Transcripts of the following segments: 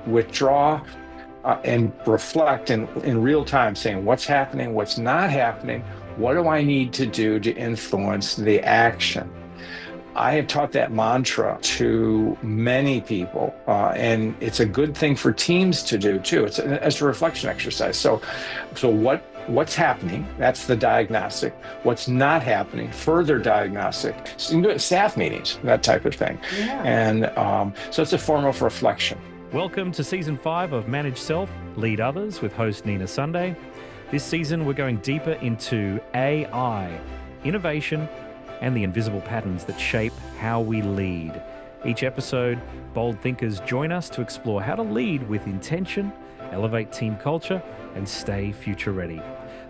withdraw and reflect in real time, saying what's happening, what's not happening, what do I need to do to influence the action. I have taught that mantra to many people, and it's a good thing for teams to do too. It's a reflection exercise. So what's happening? That's the diagnostic. What's not happening? Further diagnostic. So you can do it in staff meetings, that type of thing. Yeah. And so it's a form of reflection. Welcome to Season 5 of Manage Self, Lead Others with host Nina Sunday. This season, we're going deeper into AI, innovation, and the invisible patterns that shape how we lead. Each episode, bold thinkers join us to explore how to lead with intention, elevate team culture, and stay future ready.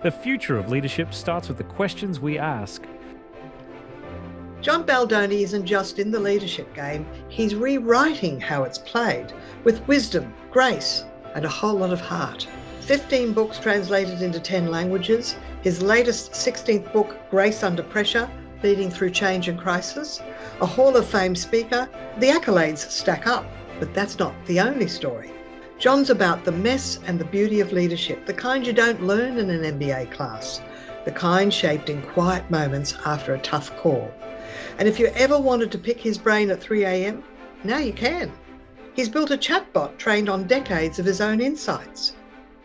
The future of leadership starts with the questions we ask. John Baldoni isn't just in the leadership game, he's rewriting how it's played with wisdom, grace, and a whole lot of heart. 15 books translated into 10 languages. His latest 16th book, Grace Under Pressure, Leading Through Change and Crisis. A Hall of Fame speaker. The accolades stack up, but that's not the only story. John's about the mess and the beauty of leadership, the kind you don't learn in an MBA class, the kind shaped in quiet moments after a tough call. And if you ever wanted to pick his brain at 3 a.m., now you can. He's built a chatbot trained on decades of his own insights.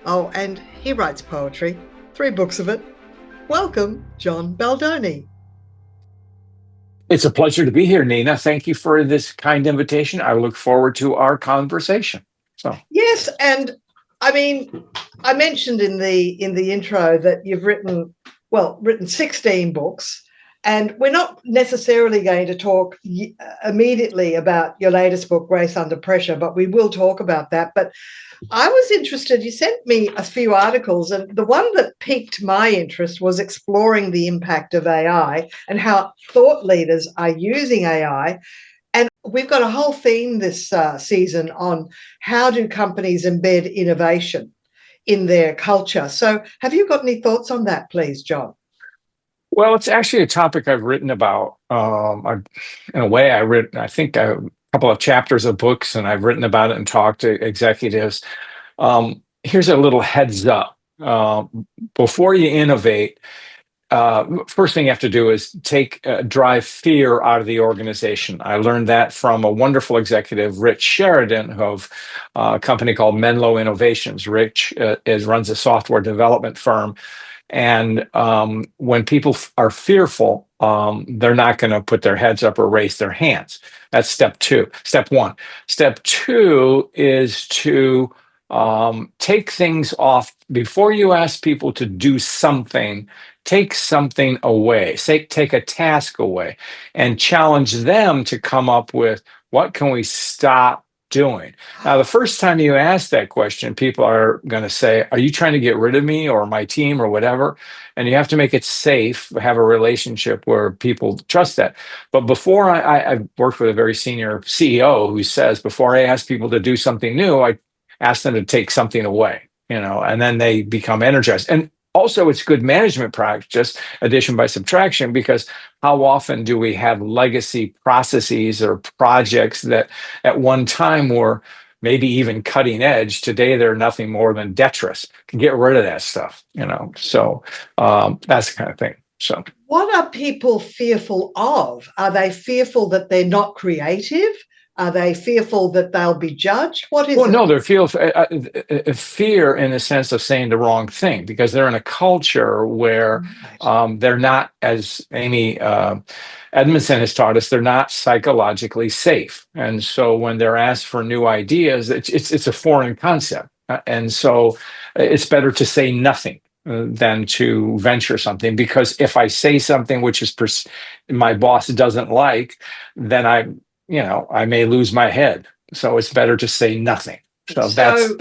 Oh, and he writes poetry, 3 books of it. Welcome, John Baldoni. It's a pleasure to be here, Nina. Thank you for this kind invitation. I look forward to our conversation. Yes, and I mean, I mentioned in the intro that you've written 16 books, and we're not necessarily going to talk immediately about your latest book, Grace Under Pressure, but we will talk about that. But I was interested, you sent me a few articles, and the one that piqued my interest was exploring the impact of AI and how thought leaders are using AI. And we've got a whole theme this season on how do companies embed innovation in their culture. So have you got any thoughts on that, please, John? Well, it's actually a topic I've written about. In a way, I think, a couple of chapters of books, and I've written about it and talked to executives. Here's a little heads up. Before you innovate, first thing you have to do is drive fear out of the organization. I learned that from a wonderful executive, Rich Sheridan, of a company called Menlo Innovations. Rich runs a software development firm. And when people are fearful, they're not going to put their heads up or raise their hands. That's step 2. Step 1. Step 2 is to take things off. Before you ask people to do something, take something away. Take a task away and challenge them to come up with, what can we stop doing? Now, the first time you ask that question, people are going to say, are you trying to get rid of me or my team or whatever? And you have to make it safe, have a relationship where people trust that. But before I've worked with a very senior CEO who says, before I ask people to do something new, I ask them to take something away, and then they become energized. And also, it's good management practice, addition by subtraction, because how often do we have legacy processes or projects that at one time were maybe even cutting edge? Today, they're nothing more than detritus. Can get rid of that stuff, So that's the kind of thing. So, what are people fearful of? Are they fearful that they're not creative? Are they fearful that they'll be judged? What is it? No, they're fear in the sense of saying the wrong thing, because they're in a culture where they're not, as Amy Edmondson has taught us, they're not psychologically safe. And so when they're asked for new ideas, it's a foreign concept. And so it's better to say nothing than to venture something, because if I say something which is my boss doesn't like, then I may lose my head. So it's better to say nothing. So that's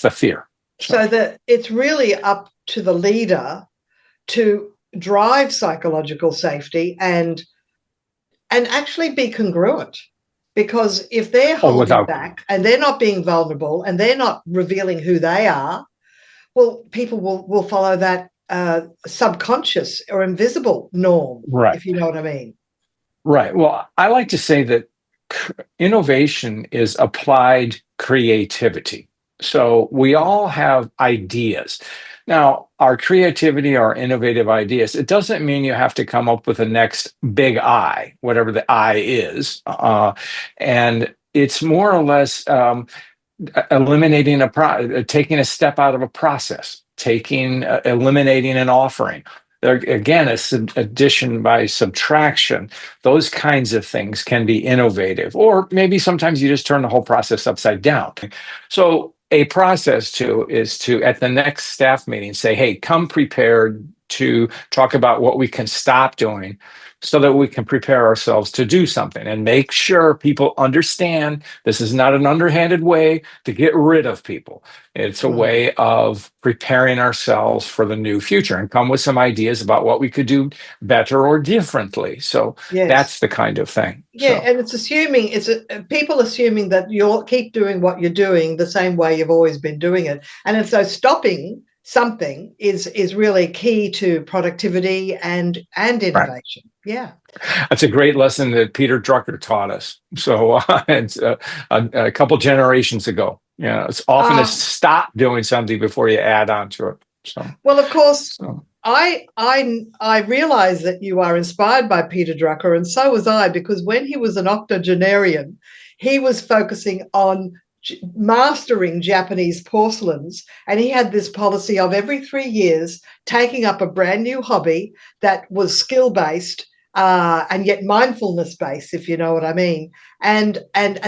the fear. So that it's really up to the leader to drive psychological safety and actually be congruent. Because if they're holding back and they're not being vulnerable and they're not revealing who they are, well, people will follow that subconscious or invisible norm, right, if you know what I mean. Right. Well, I like to say that innovation is applied creativity. So we all have ideas. Now, our creativity, our innovative ideas, it doesn't mean you have to come up with the next big I, whatever the I is. And it's more or less eliminating taking a step out of a process, eliminating an offering. There, again, addition by subtraction. Those kinds of things can be innovative, or maybe sometimes you just turn the whole process upside down. So a process too is to, at the next staff meeting, say, hey, come prepared to talk about what we can stop doing so that we can prepare ourselves to do something, and make sure people understand this is not an underhanded way to get rid of people. It's a way of preparing ourselves for the new future, and come with some ideas about what we could do better or differently. So that's the kind of thing. Yeah, and it's people assuming that you'll keep doing what you're doing the same way you've always been doing it. And so stopping something is really key to productivity and innovation. Right. Yeah. That's a great lesson that Peter Drucker taught us. So it's a couple generations ago. Yeah, it's often to stop doing something before you add on to it. So, well, of course, I realize that you are inspired by Peter Drucker, and so was I, because when he was an octogenarian, he was focusing on mastering Japanese porcelains, and he had this policy of every 3 years taking up a brand new hobby that was skill-based and yet mindfulness-based, if you know what I mean, and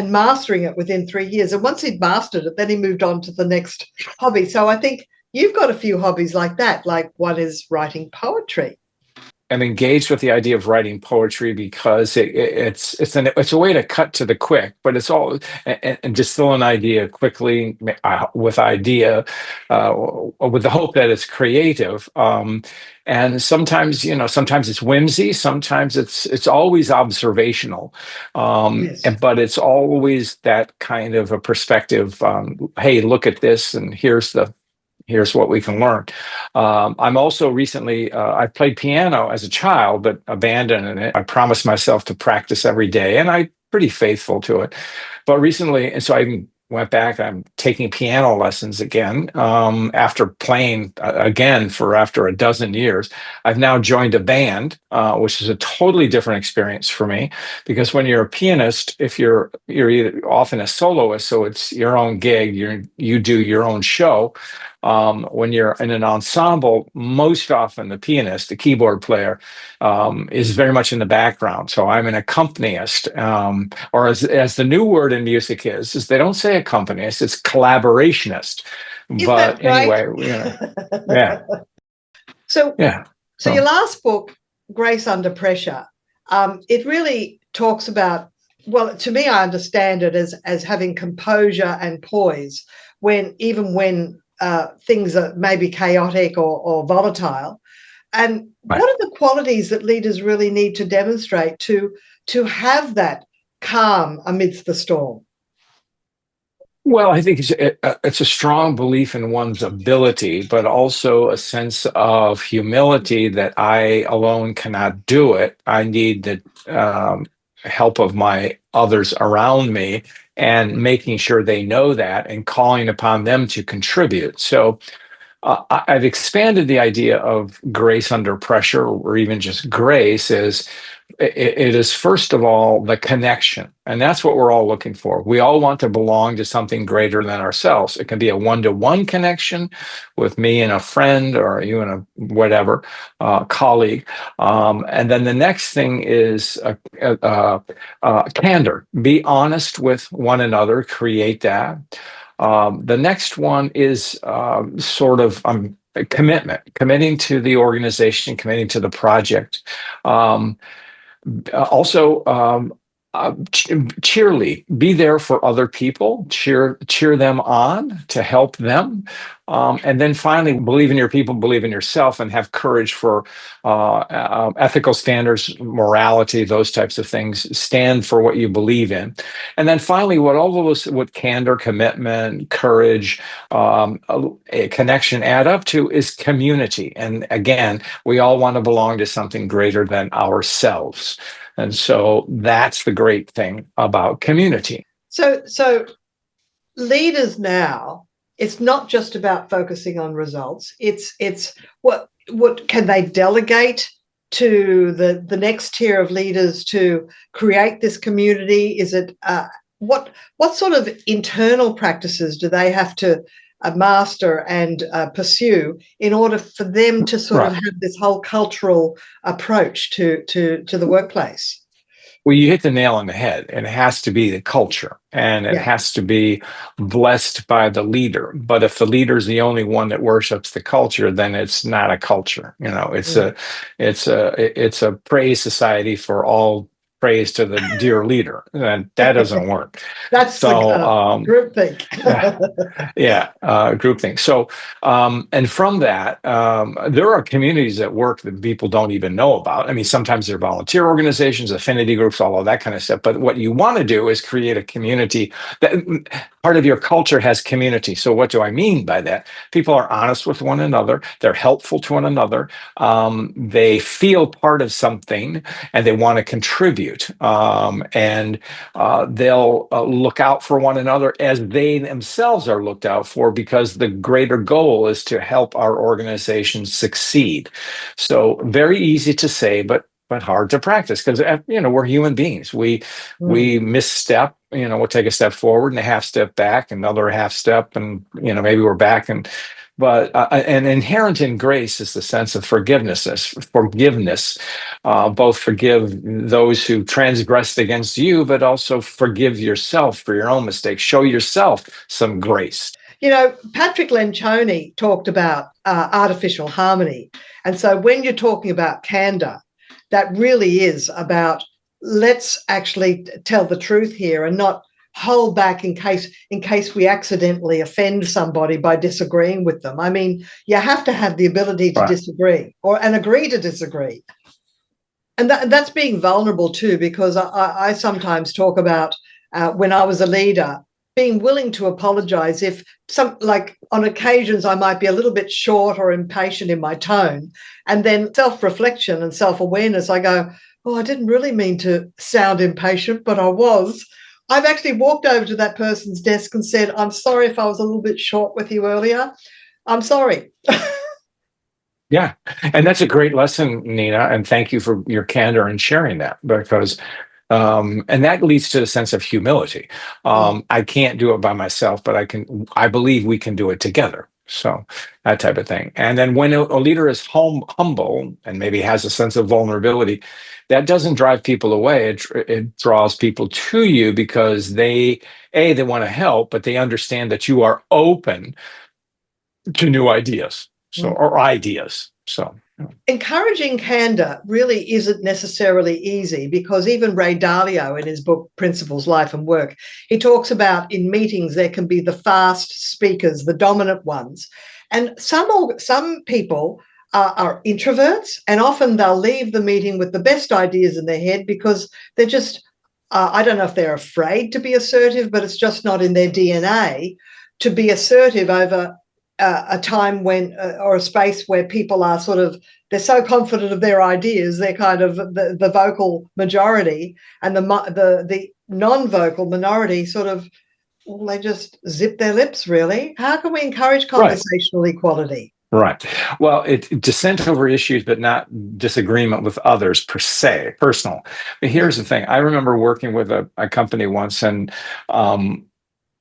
mastering it within 3 years. And once he'd mastered it, then he moved on to the next hobby. So I think you've got a few hobbies like that. Like one is writing poetry. I'm engaged with the idea of writing poetry because it's a way to cut to the quick, but it's all and distill an idea quickly with the hope that it's creative. And sometimes it's whimsy, sometimes it's always observational, but it's always that kind of a perspective. Hey, look at this, and here's what we can learn. I'm also recently, I played piano as a child, but abandoned it. I promised myself to practice every day, and I'm pretty faithful to it. But recently, and so I went back, I'm taking piano lessons again after playing again after a dozen years. I've now joined a band, which is a totally different experience for me, because when you're a pianist, if you're either often a soloist, so it's your own gig, you do your own show. When you're in an ensemble, most often the pianist, the keyboard player, is very much in the background. So I'm an accompanist, or as the new word in music is they don't say accompanist, it's collaborationist. But anyway, yeah. So your last book, Grace Under Pressure, it really talks about, well, to me, I understand it as having composure and poise when things are maybe chaotic or volatile. And what are the qualities that leaders really need to demonstrate to have that calm amidst the storm? Well, I think it's a strong belief in one's ability, but also a sense of humility that I alone cannot do it. I need the help of my others around me, and making sure they know that and calling upon them to contribute. So I've expanded the idea of grace under pressure, or even just grace, as it is, first of all, the connection. And that's what we're all looking for. We all want to belong to something greater than ourselves. It can be a one-to-one connection with me and a friend, or you and a whatever colleague. And then the next thing is candor. Be honest with one another, create that. The next one is committing to the organization, committing to the project. Cheerlead, be there for other people, cheer them on to help them. And then finally, believe in your people, believe in yourself, and have courage for ethical standards, morality, those types of things. Stand for what you believe in. And then finally, what candor, commitment, courage, a connection add up to is community. And again, we all want to belong to something greater than ourselves. And so that's the great thing about community. So leaders now, it's not just about focusing on results. It's what can they delegate to the next tier of leaders to create this community? Is it what sort of internal practices do they have to master and pursue in order for them to sort of have this whole cultural approach to the workplace? Well, you hit the nail on the head, and it has to be the culture, and it has to be blessed by the leader. But if the leader is the only one that worships the culture, then it's not a culture. It's a praise society for all praise to the dear leader, and that doesn't work. That's so groupthink. Groupthink. So, and from that, there are communities at work that people don't even know about. I mean, sometimes they're volunteer organizations, affinity groups, all of that kind of stuff. But what you want to do is create a community that part of your culture has community. So what do I mean by that? People are honest with one another. They're helpful to one another. They feel part of something and they want to contribute. And they'll look out for one another as they themselves are looked out for, because the greater goal is to help our organization succeed. So very easy to say, but hard to practice, because we're human beings. We misstep. We'll take a step forward and a half step back, another half step, and maybe we're back. But and inherent in grace is the sense of forgiveness. Both forgive those who transgressed against you, but also forgive yourself for your own mistakes. Show yourself some grace. Patrick Lencioni talked about artificial harmony. And so when you're talking about candor, that really is about, let's actually tell the truth here and not hold back in case we accidentally offend somebody by disagreeing with them. I mean, you have to have the ability to disagree and agree to disagree. And that's being vulnerable too, because I sometimes talk about when I was a leader, being willing to apologize if on occasions I might be a little bit short or impatient in my tone. And then self-reflection and self-awareness, I go, oh, I didn't really mean to sound impatient, but I was. I've actually walked over to that person's desk and said, I'm sorry if I was a little bit short with you earlier. I'm sorry. Yeah. And that's a great lesson, Nina. And thank you for your candor and sharing that, because and that leads to a sense of humility. I can't do it by myself, but I believe we can do it together. So that type of thing. And then when a leader is humble and maybe has a sense of vulnerability, that doesn't drive people away. It draws people to you, because they want to help, but they understand that you are open to new ideas. Or ideas. So encouraging candor really isn't necessarily easy, because even Ray Dalio, in his book Principles, Life and Work, he talks about in meetings there can be the fast speakers, the dominant ones. And some people are introverts, and often they'll leave the meeting with the best ideas in their head because they're just, I don't know if they're afraid to be assertive, but it's just not in their DNA to be assertive over a time when or a space where people are they're so confident of their ideas, they're kind of the vocal majority, and the non-vocal minority they just zip their lips, really. How can we encourage conversational equality? Right. Well, dissent over issues, but not disagreement with others per se, personal. But here's the thing. I remember working with a company once, and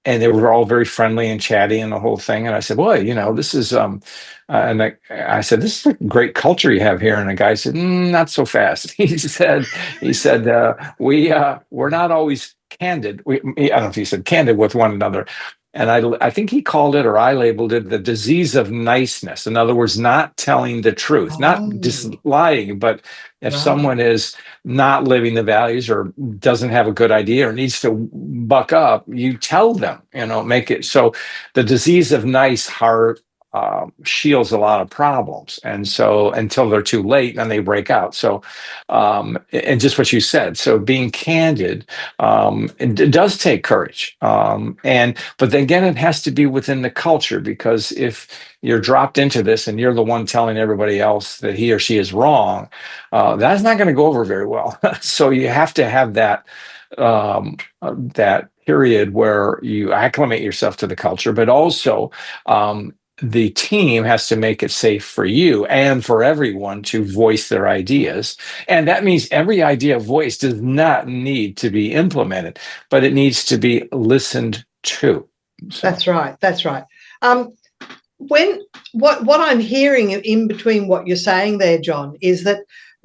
they were all very friendly and chatty and the whole thing. And I said, boy, this is, and I said, this is a great culture you have here. And the guy said, not so fast. He said, we're not always candid. I don't know if he said candid with one another. And I think he called it, or I labeled it, the disease of niceness. In other words, not telling the truth, not just lying, but if someone is not living the values or doesn't have a good idea or needs to buck up, you tell them, make it. So the disease of nice heart, shields a lot of problems. And so until they're too late, then they break out. So, and just what you said, so being candid, it does take courage. But then again, it has to be within the culture, because if you're dropped into this and you're the one telling everybody else that he or she is wrong, that's not going to go over very well. So you have to have that period where you acclimate yourself to the culture, but also the team has to make it safe for you and for everyone to voice their ideas. And that means every idea voiced does not need to be implemented, but it needs to be listened to. So. That's right. That's right. What I'm hearing in between what you're saying there, John, is that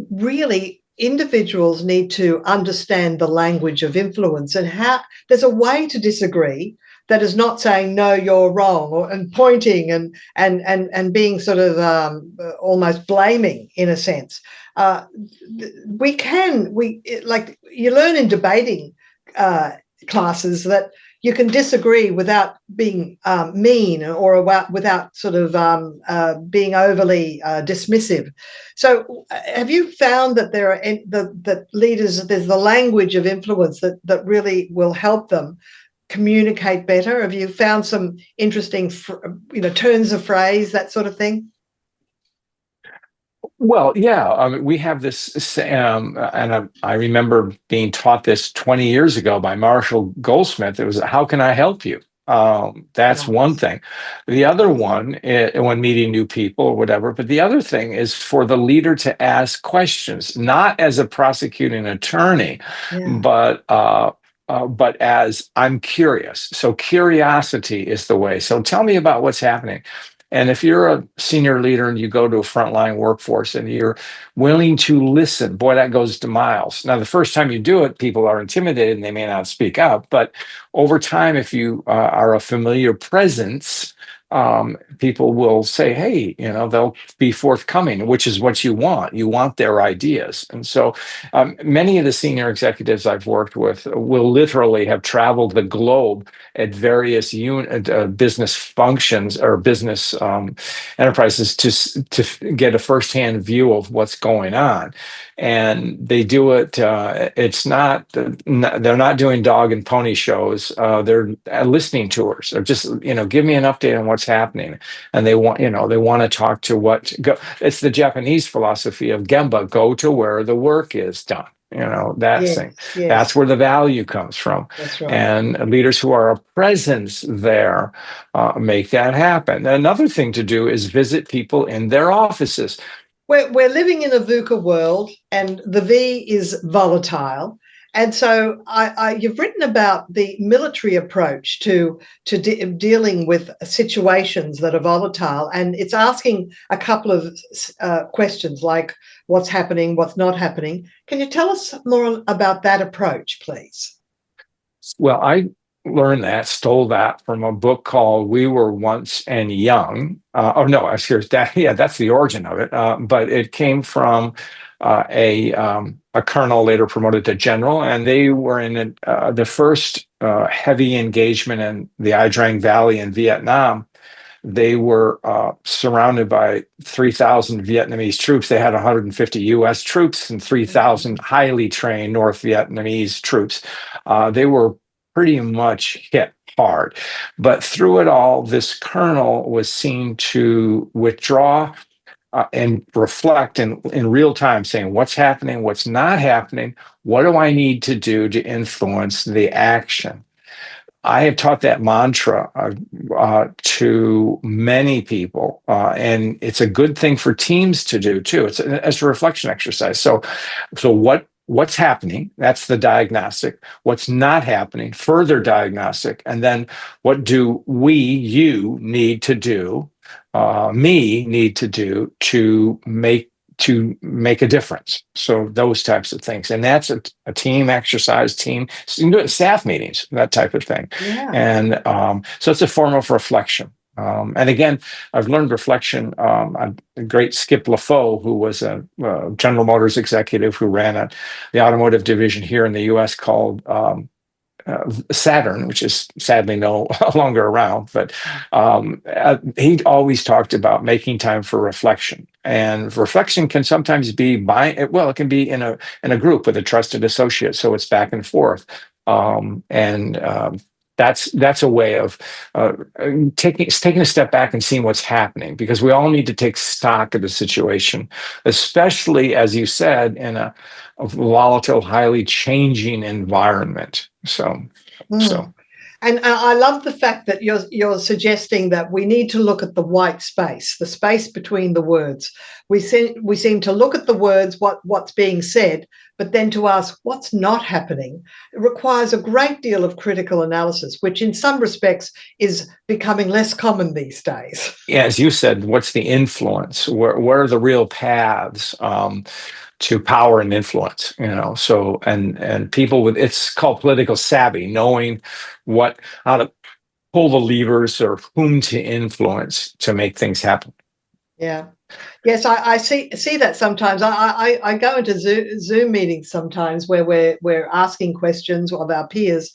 really individuals need to understand the language of influence, and how there's a way to disagree that is not saying no, you're wrong, and pointing and being sort of almost blaming in a sense. Like you learn in debating classes that you can disagree without being mean, or without sort of being overly dismissive. So have you found that there are that leaders, there's the language of influence that really will help them communicate better? Have you found some interesting turns of phrase, that sort of thing? Well, yeah, we have this, and I remember being taught this 20 years ago by Marshall Goldsmith. It was, how can I help you? That's one thing. The other one, when meeting new people or whatever, but the other thing is for the leader to ask questions, not as a prosecuting attorney, but as I'm curious. So curiosity is the way. So tell me about what's happening. And if you're a senior leader and you go to a frontline workforce and you're willing to listen, boy, that goes to miles. Now, the first time you do it, people are intimidated and they may not speak up. But over time, if you are a familiar presence, people will say, hey, they'll be forthcoming, which is what you want. You want their ideas. And so many of the senior executives I've worked with will literally have traveled the globe at various business functions or business enterprises to get a firsthand view of what's going on. And they do it. It's not, they're not doing dog and pony shows. They're listening tours, or just, give me an update on what's happening. And they want to talk to it's the Japanese philosophy of Gemba, go to where the work is done. Thing. Yes. That's where the value comes from. That's right. And leaders who are a presence there make that happen. Another thing to do is visit people in their offices. We're living in a VUCA world, and the V is volatile. And so you've written about the military approach to dealing with situations that are volatile, and it's asking a couple of questions like what's happening, what's not happening. Can you tell us more about that approach, please? Well, I stole that from a book called We Were Once and Young. That's the origin of it. But it came from a colonel, later promoted to general, and they were in the first heavy engagement in the Ia Drang Valley in Vietnam. They were surrounded by 3,000 Vietnamese troops. They had 150 U.S. troops and 3,000 highly trained North Vietnamese troops. They were pretty much hit hard. But through it all, this colonel was seen to withdraw and reflect in real time, saying, what's happening, what's not happening, what do I need to do to influence the action? I have taught that mantra to many people, and it's a good thing for teams to do too. It's a reflection exercise. So what's happening? That's the diagnostic. What's not happening? Further diagnostic. And then what do you need to do? Me need to do to make a difference. So those types of things. And that's a team exercise, so you can do it in staff meetings, that type of thing. Yeah. And so it's a form of reflection. And again, I've learned reflection. A great Skip LaFoe, who was a General Motors executive who ran the automotive division here in the U.S. called Saturn, which is sadly no longer around, but he always talked about making time for reflection. And reflection can sometimes be it can be in a group with a trusted associate, so it's back and forth. That's a way of taking a step back and seeing what's happening, because we all need to take stock of the situation, especially, as you said, in a volatile, highly changing environment. So. And I love the fact that you're suggesting that we need to look at the white space, the space between the words. We seem to look at the words, what's being said, but then to ask what's not happening. It requires a great deal of critical analysis, which in some respects is becoming less common these days. Yeah, as you said, what's the influence? Where are the real paths to power and influence? So and people it's called political savvy, knowing how to pull the levers or whom to influence to make things happen. Yeah. Yes, I see that sometimes. I go into Zoom meetings sometimes where we're asking questions of our peers,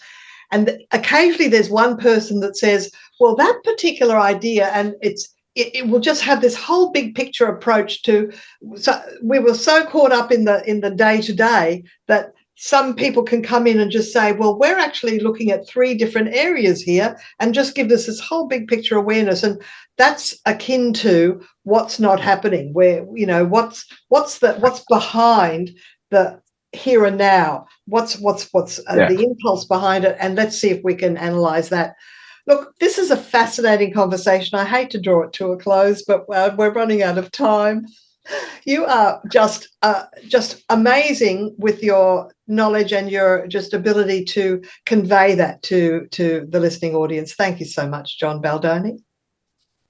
and occasionally there's one person that says, well, that particular idea, and it will just have this whole big picture approach to. So we were so caught up in the day to day that some people can come in and just say, well, we're actually looking at 3 different areas here, and just give us this whole big picture awareness. And that's akin to what's not happening, where, what's behind the here and now, what's the impulse behind it. And let's see if we can analyze that. Look, this is a fascinating conversation. I hate to draw it to a close, but we're running out of time. You are just amazing with your knowledge and your just ability to convey that to the listening audience. Thank you so much, John Baldoni.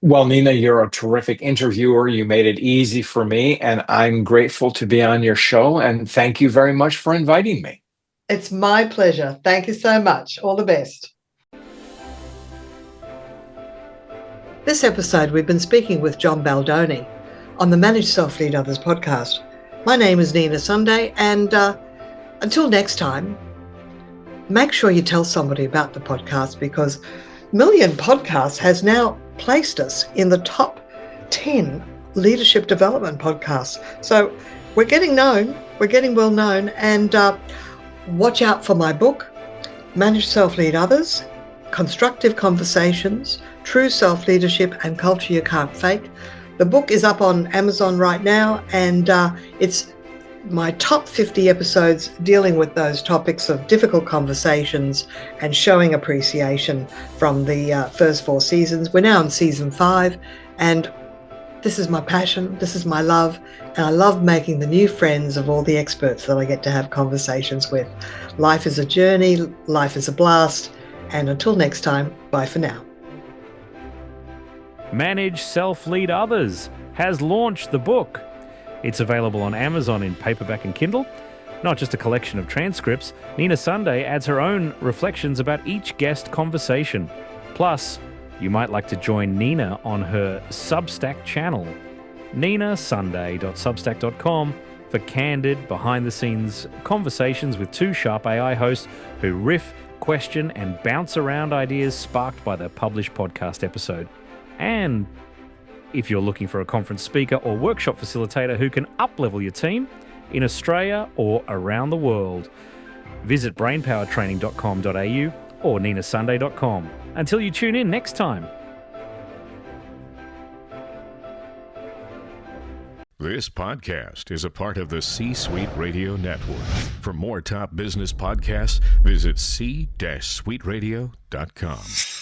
Well, Nina, you're a terrific interviewer. You made it easy for me, and I'm grateful to be on your show. And thank you very much for inviting me. It's my pleasure. Thank you so much. All the best. This episode, we've been speaking with John Baldoni on the Manage Self, Lead Others podcast. My name is Nina Sunday, and until next time, make sure you tell somebody about the podcast, because Million Podcasts has now placed us in the top 10 leadership development podcasts. So we're getting known, we're getting well known, and watch out for my book, Manage Self, Lead Others, Constructive Conversations, True Self-Leadership and Culture You Can't Fake. The book is up on Amazon right now, and it's my top 50 episodes dealing with those topics of difficult conversations and showing appreciation from the first 4 seasons. We're now in season 5, and this is my passion, this is my love, and I love making the new friends of all the experts that I get to have conversations with. Life is a journey, life is a blast, and until next time, bye for now. Manage Self, Lead Others has launched the book. It's available on Amazon in paperback and Kindle. Not just a collection of transcripts, Nina Sunday adds her own reflections about each guest conversation. Plus, you might like to join Nina on her Substack channel, ninasunday.substack.com, for candid, behind-the-scenes conversations with 2 sharp AI hosts who riff, question, and bounce around ideas sparked by the published podcast episode. And if you're looking for a conference speaker or workshop facilitator who can up-level your team in Australia or around the world, visit brainpowertraining.com.au or ninasunday.com. Until you tune in next time. This podcast is a part of the C-Suite Radio Network. For more top business podcasts, visit c-suiteradio.com.